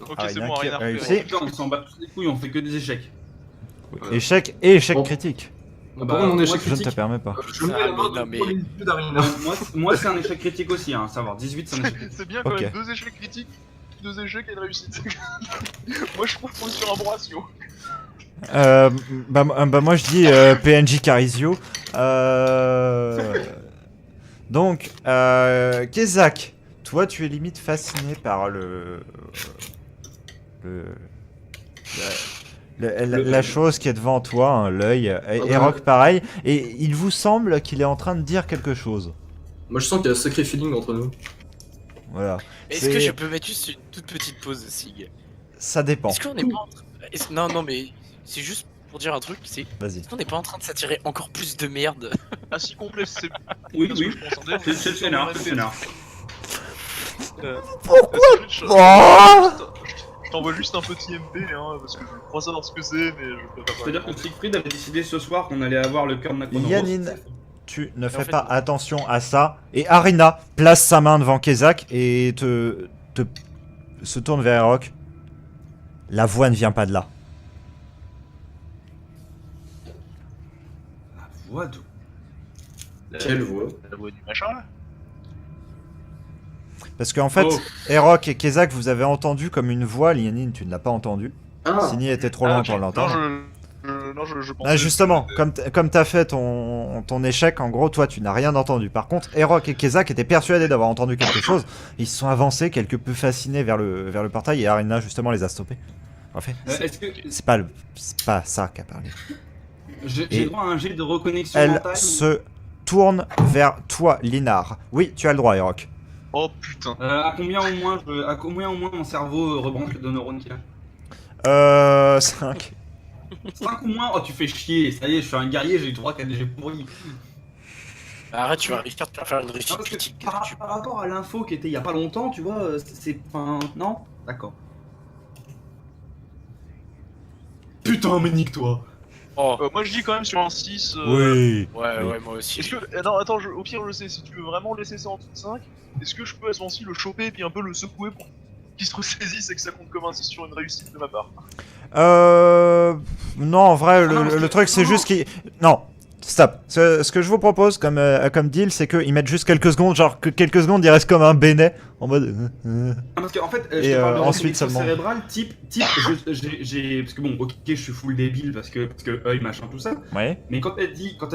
Ok, Ah, c'est il y a bon, qui rien à a réussi. refaire. Putain, on s'en bat tous les couilles, on fait que des échecs. Échec et échec Bon. critique. Par contre, mon échec Je ne te critique. permets pas. Je mets la main Non, mais- dans les yeux d'Arina. Moi c'est un échec critique aussi, hein, savoir. 18 c'est un échec critique. C'est bien quand Ok. même, 2 échecs critiques, 2 échecs et une réussite. Moi je trouve qu'on est sur un bon ratio. Bah moi je dis PNJ Carizio. Donc, Kezak, toi tu es limite fasciné par la chose qui est devant toi, hein, l'œil, et Rock pareil, et il vous semble qu'il est en train de dire quelque chose. Moi je sens qu'il y a un sacré feeling entre nous. Voilà. Est-ce C'est- que je peux mettre juste une toute petite pause, Sig? Ça dépend. Est-ce qu'on n'est pas en train... Non, non, mais c'est juste pour dire un truc, c'est... Vas-y. Est-ce qu'on n'est pas en train de s'attirer encore plus de merde? Ah si complet, c'est Oui, parce que oui. je pense en dire, C'est le scénar, c'est le scénar. Je t'envoie juste un petit MP, hein, parce que je crois savoir ce que c'est, mais je peux pas C'est-à-dire que Siegfried avait décidé ce soir qu'on allait avoir le cœur de Necronoros. Yannine, tu ne fais fait, pas non. attention à ça. Et Arina place sa main devant Kezak et se tourne vers Erok. La voix ne vient pas de là. La voix de... Quelle voix? La voix du machin là. Parce qu'en fait, Oh. Erok et Kezak, vous avez entendu comme une voix. Yannine, tu ne l'as pas entendu. Ah, Sini était trop loin ok. pour l'entendre. Non, je pensais Ah, justement, que- comme t'as fait ton échec, en gros, toi, tu n'as rien entendu. Par contre, Erok et Kezak étaient persuadés d'avoir entendu quelque chose. Ils se sont avancés, quelque peu fascinés vers le portail, et Arina, justement, les a stoppés. En fait, Est-ce que c'est pas ça qu'a parlé. j'ai Et droit à un jet de reconnexion Elle mentale se tourne vers toi, Linar. Oui, tu as le droit, Erok. Oh putain. à combien au moins mon cerveau rebranche les deux neurones qu'il a 5. 5 ou moins. Oh, tu fais chier, ça y est, je suis un guerrier, j'ai 3 KDG pourris. Arrête, tu vas Richard, tu vas faire une réussite Non, parce que critique. par rapport à l'info qui était il y a pas longtemps, tu vois, c'est. Enfin, non. D'accord. Putain, mais nique-toi. Oh, Moi je dis quand même sur un 6. Oui. ouais, Oui. ouais, moi aussi. Est-ce que. Non, attends, au pire, je sais, si tu veux vraiment laisser ça en dessous de 5, est-ce que je peux à ce moment-ci le choper et puis un peu le secouer pour qu'il se ressaisisse et que ça compte comme un 6 sur une réussite de ma part? Non, en vrai, non, parce le que- truc, c'est non. juste qu'il... Non, stop. Ce que je vous propose comme deal, c'est qu'ils mettent juste quelques secondes, genre que quelques secondes, ils restent comme un bénet, en mode... Ah, parce qu'en fait, je Et, te parle de ensuite reconnexion seulement. cérébrale, type, j'ai. Parce que bon, ok, je suis full débile parce que œil, machin, tout ça. Ouais. Mais quand t'as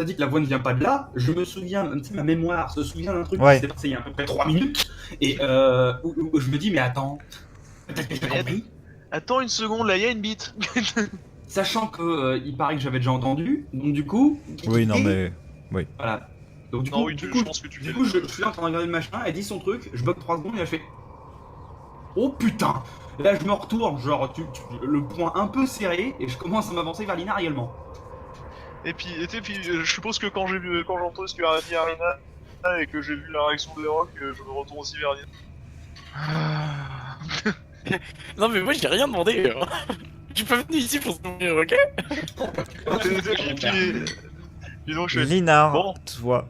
dit que la voix ne vient pas de là, je me souviens, tu sais, ma mémoire se souvient d'un truc Ouais. qui s'est passé il y a à peu près 3 minutes. Et où je me dis, mais attends, peut-être que j'ai pas compris. Attends une seconde, là, il y a une bite. Sachant que il paraît que j'avais déjà entendu, donc du coup. Oui, non, mais... Voilà. Donc du Non, coup, oui, du je coup, pense que tu du fais. coup, je suis là en train de regarder le machin, elle dit son truc, je bug 3 secondes et là je fais. Oh putain! Et là je me retourne, genre le poing un peu serré, et je commence à m'avancer vers Linar également. Et puis, je suppose que quand j'ai entendu ce que a dit Arena et que j'ai vu la réaction de Rock, je me retourne aussi vers Arena. Non, mais moi, j'ai rien demandé. Hein. Je suis pas venu ici pour se nourrir, ok? Dis donc, je fais. Linar, Bon. toi,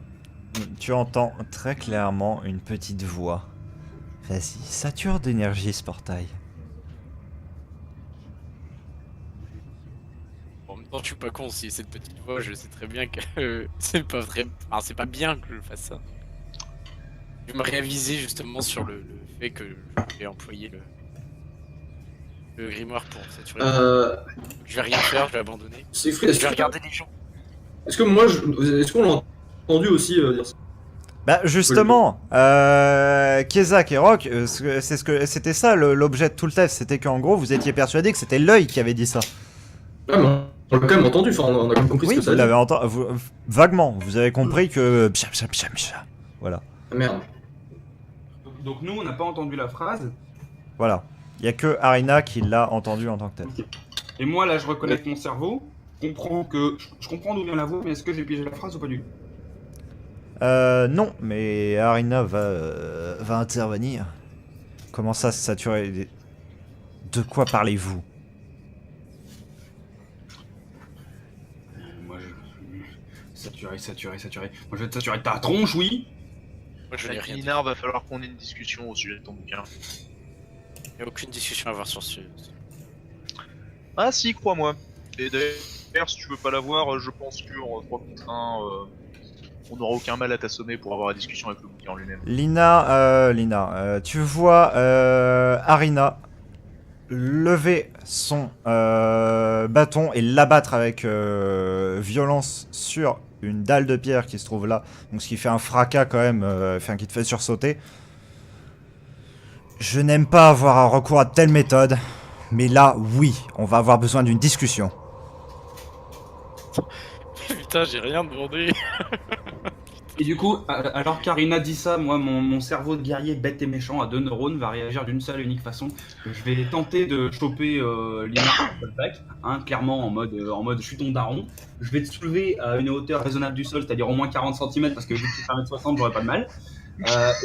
tu entends très clairement une petite voix. Vas-y, sature d'énergie ce portail. En même temps, je suis pas con si cette petite voix, je sais très bien que c'est pas vrai. Enfin, c'est pas bien que je fasse ça. Je me réavisais justement sur le fait que je vais employer le grimoire pour saturer. Je vais rien faire, je vais abandonner. Siegfried, Je vais regarder les gens. est-ce que moi, est-ce qu'on l'a entendu aussi dire ça? Bah justement, Kezak et Rock, c'était ça l'objet de tout le test, c'était qu'en gros vous étiez persuadé que c'était l'œil qui avait dit ça. Ouais, mais on l'a quand même entendu, enfin, on a quand même compris Oui, ce que ça vous dit. l'avez entendu, vaguement, vous avez compris que... Pcha, pcha, pcha, pcha. Voilà, Ah, merde. Donc nous on n'a pas entendu la phrase, voilà. Il y a que Arina qui l'a entendu en tant que tel. et moi là je reconnecte mon cerveau, je comprends d'où vient la voix, mais est-ce que j'ai pigé la phrase ou pas du tout? Non, mais Arina va intervenir. Comment ça, saturer... De quoi parlez-vous? Moi je... Saturé. Moi je vais te saturer ta tronche, oui. Moi, je n'ai rien dit. Linar, va falloir qu'on ait une discussion au sujet de ton bouquin. Il n'y a aucune discussion à avoir sur ce. Ah si, crois-moi. Et d'ailleurs, si tu veux pas l'avoir, je pense qu'en 3 contre 1, on n'aura aucun mal à t'assommer pour avoir la discussion avec le bouquin en lui-même. Lina, tu vois Arina lever son bâton et l'abattre avec violence sur une dalle de pierre qui se trouve là, donc ce qui fait un fracas quand même, enfin qui te fait sursauter. Je n'aime pas avoir un recours à de telles méthodes, mais là, oui, on va avoir besoin d'une discussion. Putain, j'ai rien demandé. Et du coup, alors Karina dit ça, moi, mon cerveau de guerrier bête et méchant à 2 neurones va réagir d'une seule et unique façon. Je vais tenter de choper Lina Callback, hein, clairement en mode je suis ton daron. Je vais te soulever à une hauteur raisonnable du sol, c'est-à-dire au moins 40 cm, parce que vu que tu fais 1m60, j'aurais pas de mal.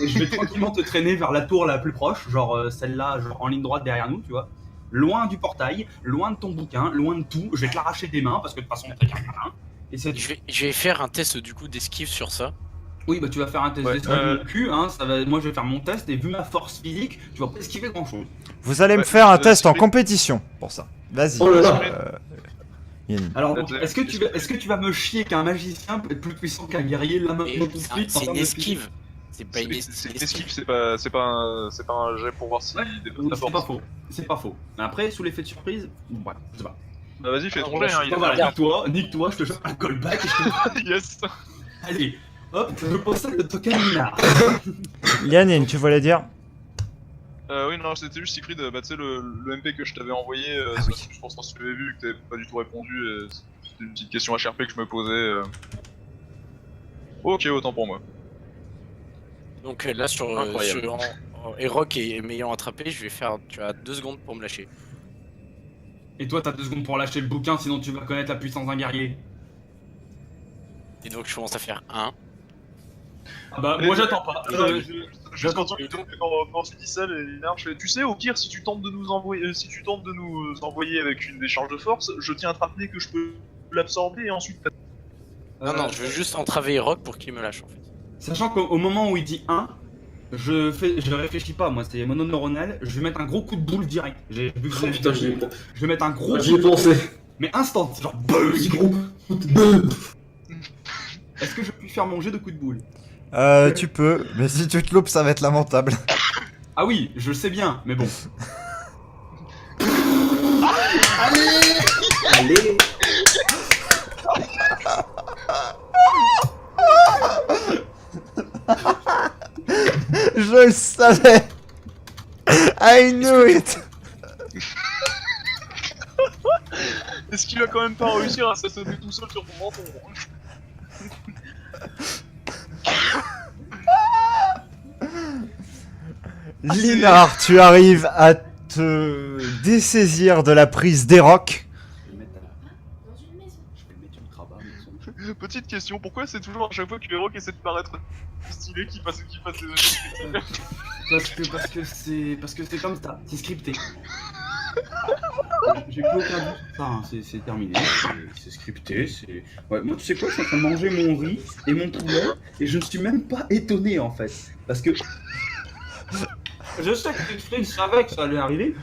Et je vais tranquillement te traîner vers la tour la plus proche, genre celle-là, genre en ligne droite derrière nous, tu vois. Loin du portail, loin de ton bouquin, loin de tout. Je vais te l'arracher des mains, parce que de toute façon, t'as qu'un main. Et c'est Je vais faire un test du coup d'esquive sur ça. Oui, bah tu vas faire un test Ouais, d'esquive de cul, hein, moi je vais faire mon test, et vu ma force physique, tu vas pas esquiver grand chose. Vous allez me Ouais, faire un test en Split. compétition pour ça. Vas-y. Oh là là. Yannick. Alors, Peut-être, est-ce que tu vas me chier qu'un magicien peut être plus puissant qu'un guerrier là Et maintenant tout de suite en c'est une termes de esquive. C'est pas une C'est une esquive, c'est pas un jet pour voir si Ouais, il dépasse physique? ta C'est pas force. faux. C'est pas faux. Mais après, sous l'effet de surprise, bon, ouais, je sais pas. Bah vas-y, fais ton jet, hein, il est Voilà, pas nique-toi, je te chope un callback et je te... Yes. Allez, hop, je possède le token Lina. Yannick, tu voulais dire? Oui, non, c'était juste Siegfried, bah tu sais, le MP que je t'avais envoyé, Ah oui. je pense que tu l'avais vu et que t'avais pas du tout répondu, c'était une petite question HRP que je me posais. Ok, autant pour moi. Donc là Incroyable. Erock et m'ayant attrapé, je vais faire. Tu as 2 secondes pour me lâcher. Et toi, t'as 2 secondes pour lâcher le bouquin, sinon tu vas connaître la puissance d'un guerrier. Et donc je commence à faire 1. Ah bah, moi j'attends pas. Juste quand tu dis ça, Lénard, je fais, tu sais, au pire, si tu tentes de nous envoyer, avec une décharge de force, je tiens à te rappeler que je peux l'absorber et ensuite. Non, je veux juste entraver Erock pour qu'il me lâche en fait. Sachant qu'au moment où il dit 1, je réfléchis pas, moi c'est mononeuronal, je vais mettre un gros coup de boule direct. Vu que Oh putain, j'y ai je vais mettre un gros j'y ai pensé. mais instant, genre Petit gros. Est-ce que je puis faire mon jet de coup de boule? Tu peux, mais si tu te loupes, ça va être lamentable. Ah oui, je le sais bien, mais bon. Allez. Je le savais. I knew it. Est-ce qu'il va quand même pas réussir à s'assommer tout seul sur ton menton? Linard, tu arrives à te dessaisir de la prise d'Erock. Je vais mettre une cravate, mais Petite question, pourquoi c'est toujours à chaque fois que Erock essaie de paraître stylé qu'il fasse des parce que c'est comme ça, c'est scripté. J'ai plus aucun doute sur ça, hein. C'est terminé, c'est scripté, c'est... Ouais, moi tu sais quoi, je suis en train de manger mon riz et mon poulet, et je ne suis même pas étonné en fait, parce que... Je sais que Siegfried savait que ça allait arriver,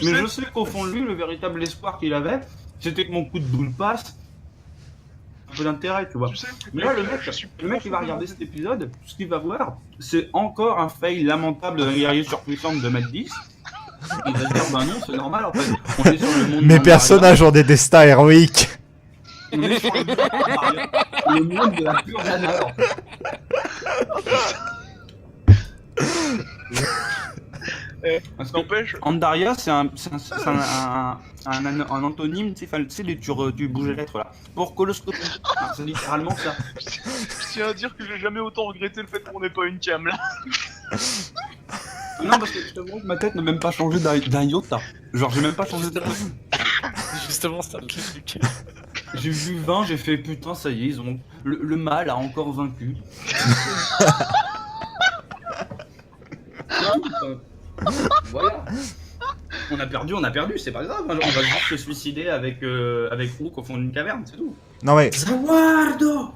mais je sais qu'au fond de lui, le véritable espoir qu'il avait, c'était que mon coup de boule passe. Un peu d'intérêt, tu vois. Tu sais, Mais là, le mec, il va regarder cet épisode, ce qu'il va voir, c'est encore un fail lamentable d'un guerrier surpuissant de 2m10. Il va se dire, bah non, c'est normal en fait. On est sur le monde Mes d'un personnages ont des destins héroïques. Daria. On est sur le monde de la pure nana, en fait. Parce que n'empêche, Andaria, c'est un antonyme, tu sais, tu bouges les lettres là. Pour coloscopie. C'est littéralement ça. je tiens à dire que j'ai jamais autant regretté le fait qu'on n'ait pas une cam là. Non, parce que je t'avoue que ma tête n'a même pas changé d'un iota. Genre, j'ai même pas changé de... Justement, c'est un truc. J'ai vu 20, j'ai fait putain, ça y est, ils ont... le mal a encore vaincu. Voilà. On a perdu, c'est pas grave. On va juste se suicider avec Rook au fond d'une caverne, c'est tout. Non mais, Zawardo.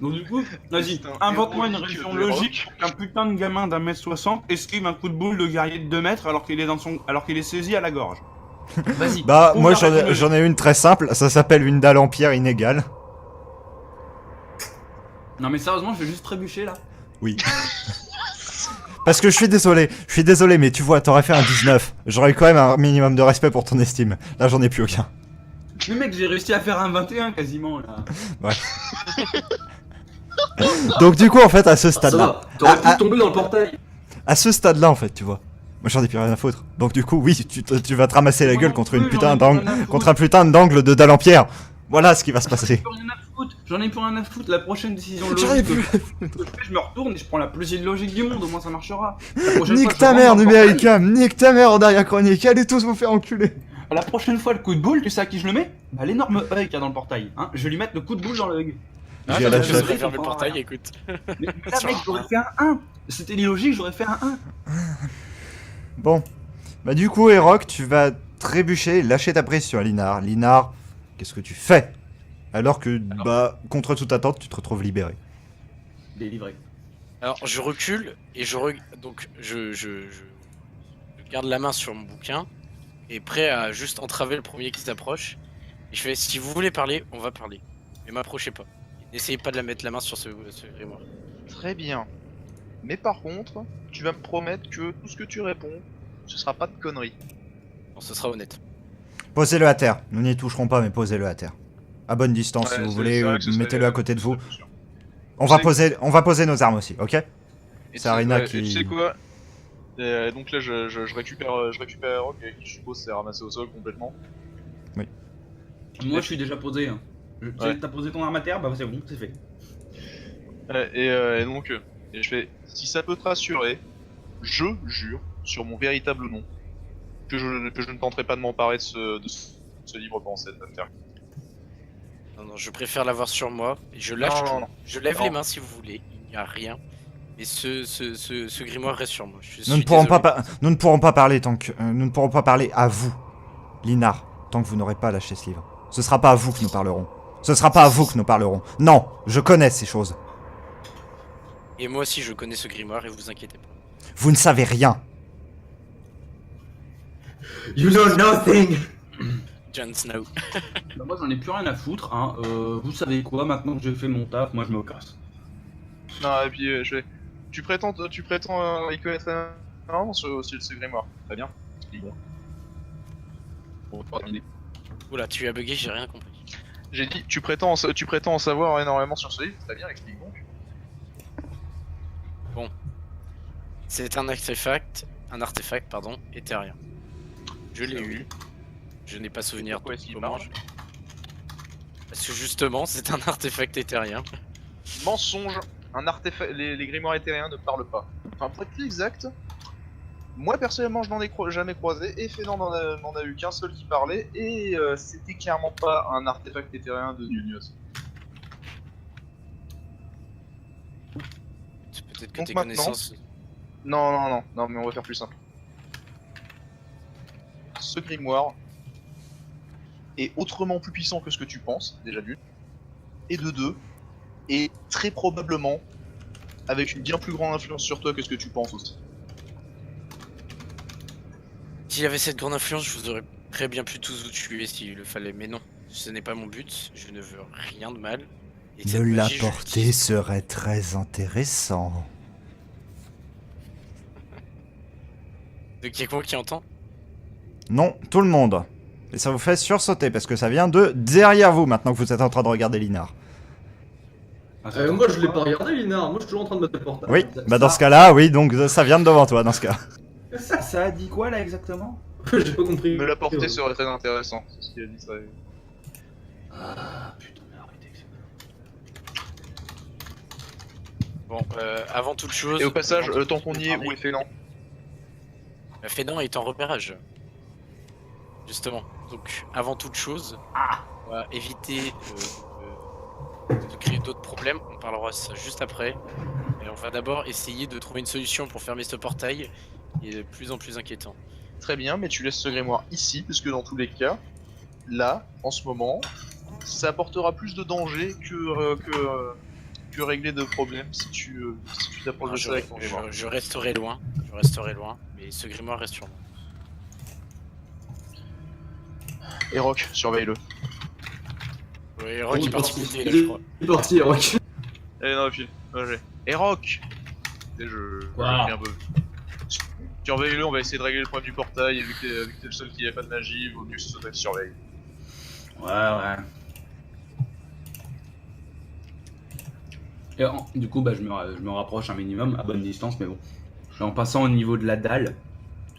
Donc du coup, vas-y, C'est un invente-moi une héroïque région de logique qu'un putain de gamin d'1m60 esquive un coup de boule de guerrier de 2 mètres alors qu'il est saisi à la gorge. Vas-y. bah trouve moi la région j'en ai une très simple, ça s'appelle une dalle en pierre inégale. Non mais sérieusement, je vais juste trébucher là. Oui. Parce que je suis désolé, mais tu vois, t'aurais fait un 19. J'aurais eu quand même un minimum de respect pour ton estime. Là, j'en ai plus aucun. Mais mec, j'ai réussi à faire un 21 quasiment là. Donc du coup, en fait, à ce Ça stade-là, va, t'aurais pu tomber dans le portail. à ce stade-là, en fait, tu vois. Moi, j'en ai plus rien à foutre. Donc du coup, oui, tu vas te ramasser la Moi gueule non contre plus, un j'en ai plus rien à foutre. putain d'angle de dalle en pierre. Voilà ce qui va se passer. J'en ai plus rien à foutre. La prochaine décision J'en ai logique plus. que je fais, je me retourne et je prends la plus logique du monde. Au moins ça marchera. La prochaine fois, Nique je ta rentre mère, dans le Numéricam. Nique ta mère, Andaria Chronique. Allez tous vous faire enculer. portail. La prochaine fois, le coup de boule, tu sais à qui je le mets? Bah, l'énorme œil qu'il y a dans le portail. Hein, je vais lui mettre le coup de boule dans l'œil. Ah, J'ai t'as la juste chef. ouvert le portail, écoute. Mais là, mec, j'aurais fait un 1. C'était illogique, j'aurais fait un 1. Bon. Bah du coup, Erok, tu vas trébucher et lâcher ta prise sur Linar. Linar, qu'est-ce que tu fais? Alors que, bah, contre toute attente, tu te retrouves libéré. Délivré. Alors, je recule et donc je garde la main sur mon bouquin et prêt à juste entraver le premier qui s'approche. Et je fais, si vous voulez parler, on va parler. Mais m'approchez pas. N'essayez pas de mettre la main sur ce grimoire. Très bien. Mais par contre, tu vas me promettre que tout ce que tu réponds, ce sera pas de conneries. Bon, ce sera honnête. Posez-le à terre. Nous n'y toucherons pas, mais posez-le à terre. À bonne distance, si Ouais, vous c'est voulez, vrai que ce serait- mettez-le à côté de vous. ce serait plus sûr. On sais va poser nos armes aussi, ok? Et C'est Arina tu qui- sais quoi donc là, je récupère Rock, qui je suppose s'est ramassé au sol complètement. Moi, je suis déjà posé. Hein. Ouais. T'as posé ton arme à terre, bah c'est bon, c'est fait. Et donc, et je fais, si ça peut te rassurer, je jure sur mon véritable nom que je ne tenterai pas de m'emparer de ce livre pendant cette affaire. Non, je préfère l'avoir sur moi. Et je lâche Non, tout. non. Je lève Non. les mains si vous voulez. Il n'y a rien. Mais ce grimoire reste sur moi. Je suis Nous ne pourrons désolé. nous ne pourrons pas parler tant que nous ne pourrons pas parler à vous, Linar, tant que vous n'aurez pas lâché ce livre. Ce sera pas à vous que nous parlerons. Ce sera pas à vous que nous parlerons. Non, je connais ces choses. Et moi aussi, je connais ce grimoire et vous inquiétez pas. Vous ne savez rien. You know nothing! Jon Snow. Bah, moi, j'en ai plus rien à foutre. Hein. Vous savez quoi, maintenant que j'ai fait mon taf, moi je me casse. Non, et puis je fais, tu prétends y connaître énormément sur ce grimoire. Très bien. Explique-moi. Bon, pas terminé. Oula, tu as bugué, j'ai rien compris. J'ai dit, tu prétends en savoir énormément sur ce livre. Très bien, explique donc. C'est un artefact, pardon, éthérien. Je l'ai eu. Je n'ai pas souvenir Pourquoi de est-ce qu'il comment. parle Parce que justement, c'est un artefact éthérien. Mensonge. Un artefact. Les grimoires éthériens ne parlent pas. Enfin, pour être plus exact, moi personnellement, je n'en ai jamais croisé. Et Fénan n'en a eu qu'un seul qui parlait. Et c'était clairement pas un artefact éthérien de Dionysos. Peut-être que Donc tes maintenant- connaissances. Non, mais on va faire plus simple. Ce grimoire est autrement plus puissant que ce que tu penses, déjà d'une. Et de deux, et très probablement avec une bien plus grande influence sur toi que ce que tu penses aussi. S'il y avait cette grande influence, je vous aurais très bien pu tous vous tuer s'il le fallait. Mais non, ce n'est pas mon but. Je ne veux rien de mal. Et cette De magie, je l'apporter l'utilise. serait très intéressant. De quelqu'un qui entend. Non, tout le monde. Et ça vous fait sursauter parce que ça vient de derrière vous maintenant que vous êtes en train de regarder Linar. Moi je l'ai pas regardé, Linar. Moi je suis toujours en train de mettre le portable. Oui, bah dans ce cas-là, oui, donc ça vient de devant toi dans ce cas. Ça a dit quoi là exactement? J'ai pas compris. Me l'apporter serait très intéressant, c'est ce qu'il a dit ça. Ah putain, mais arrêtez. Bon, avant toute chose. Et au passage, avant tant qu'on y est, parler, où est Fénan? Fénan est en repérage. Justement. Donc, avant toute chose, on va éviter de créer d'autres problèmes. On parlera de ça juste après. Et on va d'abord essayer de trouver une solution pour fermer ce portail qui est de plus en plus inquiétant. Très bien, mais tu laisses ce grimoire ici, parce que dans tous les cas, là, en ce moment, ça apportera plus de danger que régler de problèmes si tu t'approches de ça avec ton grimoire. Je resterai loin, mais ce grimoire reste sur moi. Et Rock, surveille-le. Oui, Rock est parti goûter, là, Il je crois. est parti, Rock. Eh non, file. Et Rock! Et je Quoi fais un peu. Surveille-le, on va essayer de régler le problème du portail, et vu que t'es le seul qui a pas de magie, il vaut mieux que ce soit toi qui surveille. Ouais. Et du coup, bah, je me rapproche un minimum, à bonne distance, mais bon. Et en passant au niveau de la dalle,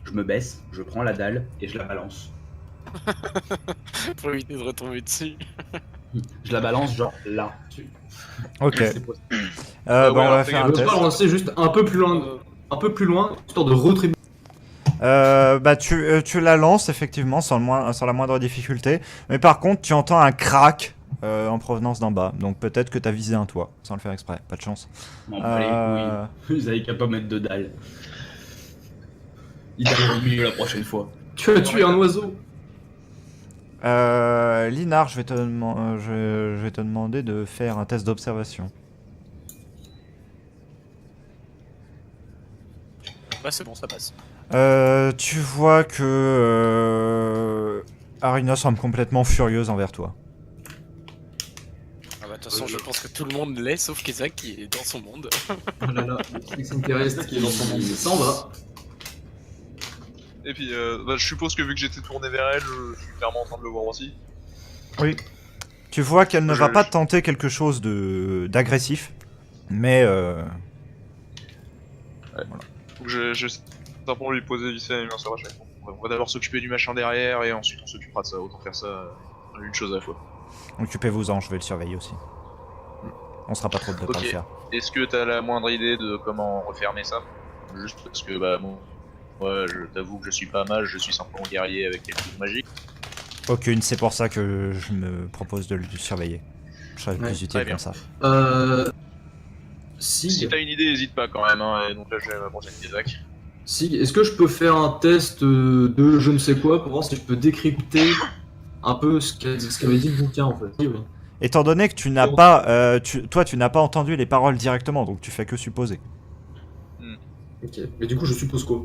je me baisse, je prends la dalle et je la balance. Pour éviter de retomber dessus. Je la balance genre là. Ok. C'est possible. Bah, ouais, on va alors, faire Je un peux test. pas le lancer juste un peu plus loin, histoire de retribuer. Bah tu la lances effectivement sans la moindre difficulté, mais par contre tu entends un crack en provenance d'en bas, donc peut-être que t'as visé un toit sans le faire exprès, pas de chance. Bon, bah, allez, oui. Ils avaient qu'à pas mettre de dalle. Il arrive au milieu la prochaine fois. Tu as tué un oiseau. Linar, je vais te demander de faire un test d'observation. Bah c'est bon, ça passe. Tu vois que Arina semble complètement furieuse envers toi. Ah bah de toute façon, je pense que tout le monde l'est, sauf Kezak qui est dans son monde. Oh là là, c'est terrestre qui est dans son monde. Ça en va. Et puis, bah, je suppose que vu que j'étais tourné vers elle, je suis clairement en train de le voir aussi. Oui. Tu vois qu'elle ne va Je- pas tenter quelque chose d'agressif, mais Donc je simplement lui poser vite fait une main sur la chaîne. On va d'abord s'occuper du machin derrière et ensuite on s'occupera de ça. Autant faire ça une chose à la fois. occupez-vous-en, je vais le surveiller aussi. On sera pas trop de deux à Ok. le faire. Est-ce que t'as la moindre idée de comment refermer ça? Juste parce que bah bon, ouais, je t'avoue que je suis pas mal, je suis simplement guerrier avec quelques coups magiques. Aucune, c'est pour ça que je me propose de le surveiller. Je serais Ouais, plus utile très bien. comme ça. Si Si, t'as une idée, hésite pas quand même. Hein, et donc là, j'ai ma prochaine Kezak. est-ce que je peux faire un test de je ne sais quoi pour voir si je peux décrypter un peu ce qu'avait dit le bouquin en fait? Oui, oui. Étant donné que tu n'as pas, toi, tu n'as pas entendu les paroles directement, donc tu fais que supposer. Ok, mais du coup je suppose quoi?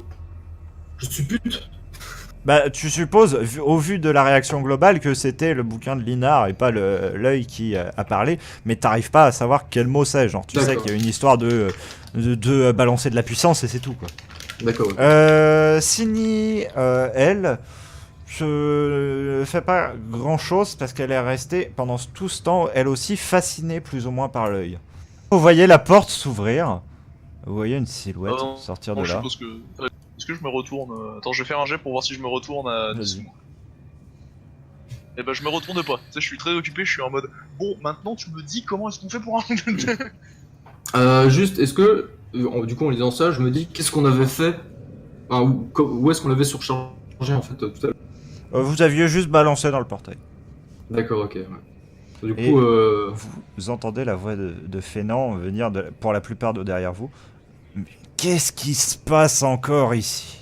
Je suppute? Bah, tu supposes, au vu de la réaction globale, que c'était le bouquin de Linar et pas l'œil qui a parlé, mais t'arrives pas à savoir quel mot c'est. Genre, tu sais D'accord. qu'il y a une histoire de balancer de la puissance et c'est tout, quoi. D'accord. Ouais. Sini, elle, ne fait pas grand chose parce qu'elle est restée pendant tout ce temps, elle aussi fascinée plus ou moins par l'œil. Vous voyez la porte s'ouvrir, vous voyez une silhouette sortir Bon, de je là. suppose que. Est-ce que je me retourne Attends, je vais faire un jet pour voir si je me retourne à. Vas-y. Et bah, je me retourne pas. Tu sais, je suis très occupé, je suis en mode. Bon, maintenant tu me dis comment est-ce qu'on fait pour un. Juste, est-ce que du coup en lisant ça, je me dis qu'est-ce qu'on avait fait, enfin, où est-ce qu'on l'avait surchargé en fait tout à l'heure? Vous aviez juste balancé dans le portail. D'accord, ok. Ouais. Du Et coup, vous entendez la voix de Fénan venir pour la plupart de derrière vous. Mais qu'est-ce qui se passe encore ici?